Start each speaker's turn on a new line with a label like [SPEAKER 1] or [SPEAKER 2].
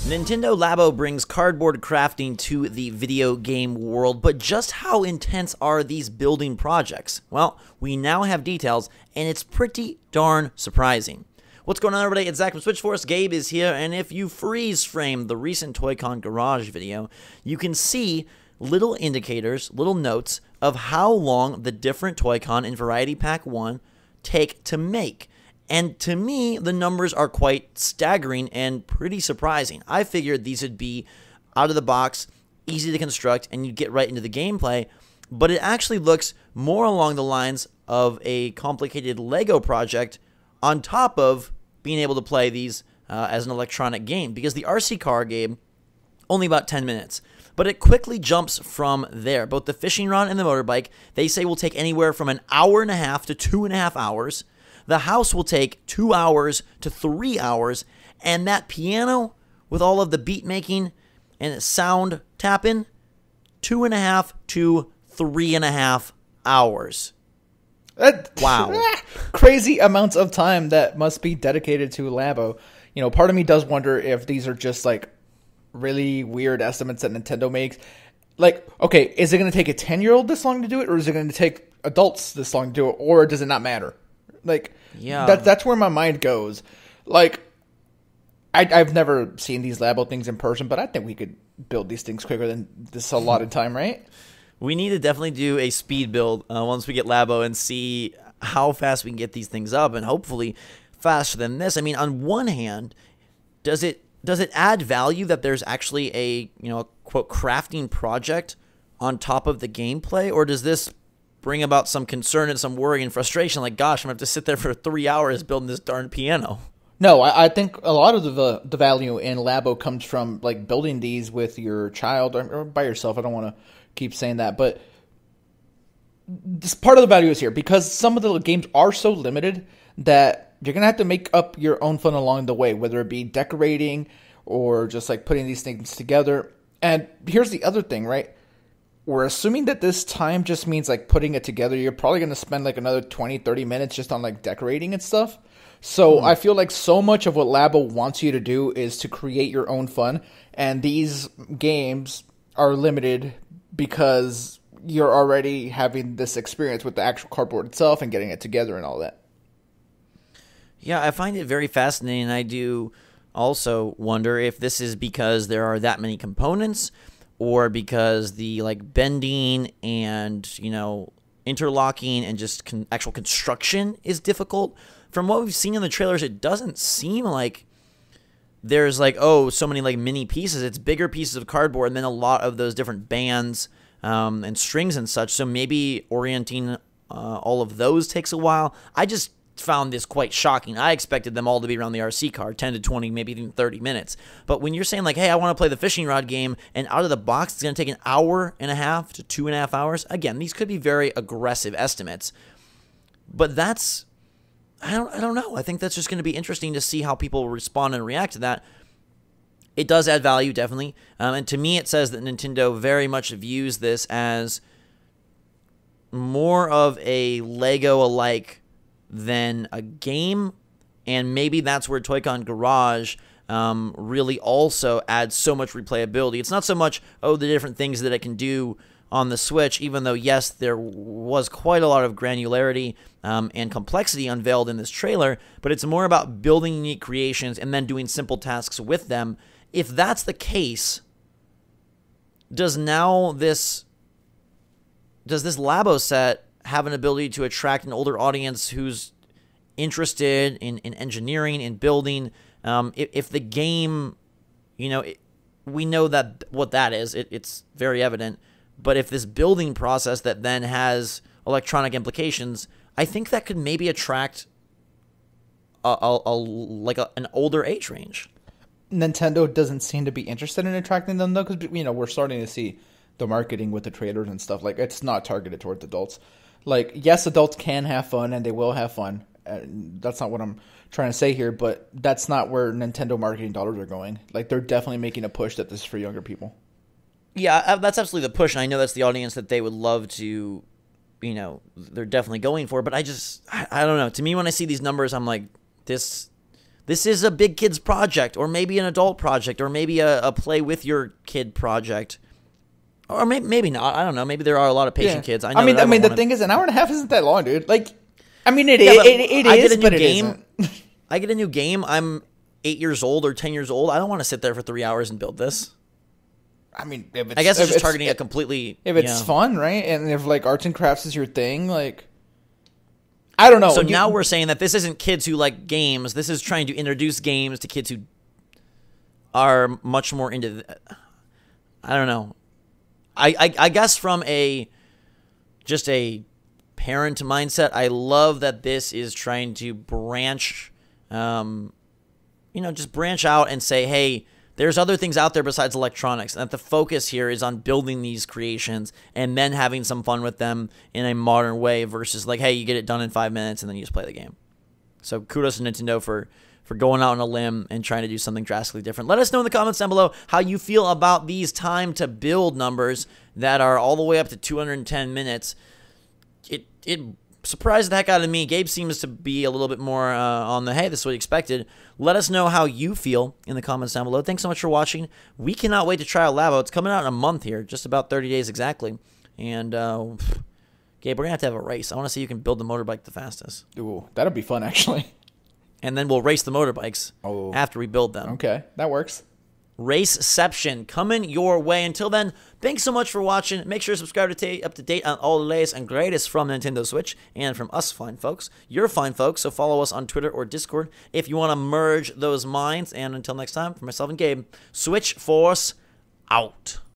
[SPEAKER 1] Nintendo Labo brings cardboard crafting to the video game world, but just how intense are these building projects? Well, we now have details, and it's pretty darn surprising. What's going on, everybody? It's Zach from Switchforce. Gabe is here, and if you freeze frame the recent Toy-Con Garage video, you can see little indicators, little notes of how long the different Toy-Con in Variety Pack 1 take to make. And to me, the numbers are quite staggering and pretty surprising. I figured these would be out of the box, easy to construct, and you'd get right into the gameplay, but it actually looks more along the lines of a complicated Lego project on top of being able to play these as an electronic game, because the RC car game, only about 10 minutes. But it quickly jumps from there. Both the fishing rod and the motorbike, they say will take anywhere from an hour and a half to 2.5 hours. The house will take 2 hours to 3 hours, and that piano with all of the beat making and sound tapping, 2.5 to 3.5 hours. Wow.
[SPEAKER 2] Crazy amounts of time that must be dedicated to Labo. You know, part of me does wonder if these are just like really weird estimates that Nintendo makes. Like, okay, is it going to take a 10-year-old this long to do it, or is it going to take adults this long to do it, or does it not matter? Like,
[SPEAKER 1] yeah,
[SPEAKER 2] that's where my mind goes. Like, I've never seen these Labo things in person, but I think we could build these things quicker than this allotted time, right?
[SPEAKER 1] We need to definitely do a speed build once we get Labo and see how fast we can get these things up, and hopefully faster than this. I mean, on one hand, does it add value that there's actually a, quote, crafting project on top of the gameplay, or does this bring about some concern and some worry and frustration? Like, gosh, I'm going to have to sit there for 3 hours building this darn piano.
[SPEAKER 2] No, I think a lot of the value in Labo comes from, like, building these with your child or by yourself. I don't want to keep saying that, but this part of the value is here because some of the games are so limited that you're going to have to make up your own fun along the way, whether it be decorating or just, like, putting these things together. And here's the other thing, right? We're assuming that this time just means, like, putting it together. You're probably going to spend, like, another 20, 30 minutes just on, like, decorating and stuff. So I feel like so much of what Labo wants you to do is to create your own fun. And these games are limited because you're already having this experience with the actual cardboard itself and getting it together and all that.
[SPEAKER 1] Yeah, I find it very fascinating. I do also wonder if this is because there are that many components, or because the, like, bending and, interlocking and just actual construction is difficult. From what we've seen in the trailers, it doesn't seem like there's, like, so many, like, mini pieces. It's bigger pieces of cardboard and then a lot of those different bands and strings and such. So maybe orienting all of those takes a while. I just found this quite shocking. I expected them all to be around the RC car, 10 to 20, maybe even 30 minutes. But when you're saying, like, hey, I want to play the fishing rod game, and out of the box it's going to take an hour and a half to 2.5 hours, again, these could be very aggressive estimates. But that's, I don't know. I think that's just going to be interesting to see how people respond and react to that. It does add value, definitely. And to me, it says that Nintendo very much views this as more of a Lego-alike than a game, and maybe that's where Toy-Con Garage really also adds so much replayability. It's not so much, the different things that it can do on the Switch, even though, yes, there was quite a lot of granularity and complexity unveiled in this trailer, but it's more about building unique creations and then doing simple tasks with them. If that's the case, does this Labo set have an ability to attract an older audience who's interested in engineering, in building? If the game, we know that what that is, it's very evident. But if this building process that then has electronic implications, I think that could maybe attract an older age range.
[SPEAKER 2] Nintendo doesn't seem to be interested in attracting them, though, because, we're starting to see the marketing with the trailers and stuff. Like, it's not targeted towards adults. Like, yes, adults can have fun, and they will have fun. That's not what I'm trying to say here, but that's not where Nintendo marketing dollars are going. Like, they're definitely making a push that this is for younger people.
[SPEAKER 1] Yeah, that's absolutely the push, and I know that's the audience that they would love to, they're definitely going for. But I don't know. To me, when I see these numbers, I'm like, this This is a big kid's project, or maybe an adult project, or maybe a play with your kid project. Or maybe not. I don't know. Maybe there are a lot of patient kids.
[SPEAKER 2] I mean, the thing is, an hour and a half isn't that long, dude. Like, I mean, it
[SPEAKER 1] I
[SPEAKER 2] is,
[SPEAKER 1] get a new
[SPEAKER 2] but it
[SPEAKER 1] game.
[SPEAKER 2] isn't.
[SPEAKER 1] I get a new game. I'm 8 years old or 10 years old. I don't want to sit there for 3 hours and build this.
[SPEAKER 2] I mean,
[SPEAKER 1] I guess it's just targeting a completely...
[SPEAKER 2] If it's fun, right? And if, like, arts and crafts is your thing, like... I don't know.
[SPEAKER 1] So now we're saying that this isn't kids who like games. This is trying to introduce games to kids who are much more into... I don't know. I guess from just a parent mindset, I love that this is trying to branch, just branch out and say, hey, there's other things out there besides electronics, and that the focus here is on building these creations and then having some fun with them in a modern way versus like, hey, you get it done in 5 minutes and then you just play the game. So kudos to Nintendo for going out on a limb and trying to do something drastically different. Let us know in the comments down below how you feel about these time to build numbers that are all the way up to 210 minutes. It surprised the heck out of me. Gabe seems to be a little bit more on the, hey, this is what you expected. Let us know how you feel in the comments down below. Thanks so much for watching. We cannot wait to try out Labo. It's coming out in a month here, just about 30 days exactly. And, Gabe, we're going to have a race. I want to see who can build the motorbike the fastest.
[SPEAKER 2] Ooh, that'll be fun, actually.
[SPEAKER 1] And then we'll race the motorbikes after we build them.
[SPEAKER 2] Okay, that works.
[SPEAKER 1] Raceception coming your way. Until then, thanks so much for watching. Make sure to subscribe to stay up to date on all the latest and greatest from Nintendo Switch and from us fine folks. You're fine folks, so follow us on Twitter or Discord if you want to merge those minds. And until next time, for myself and Gabe, Switch Force out.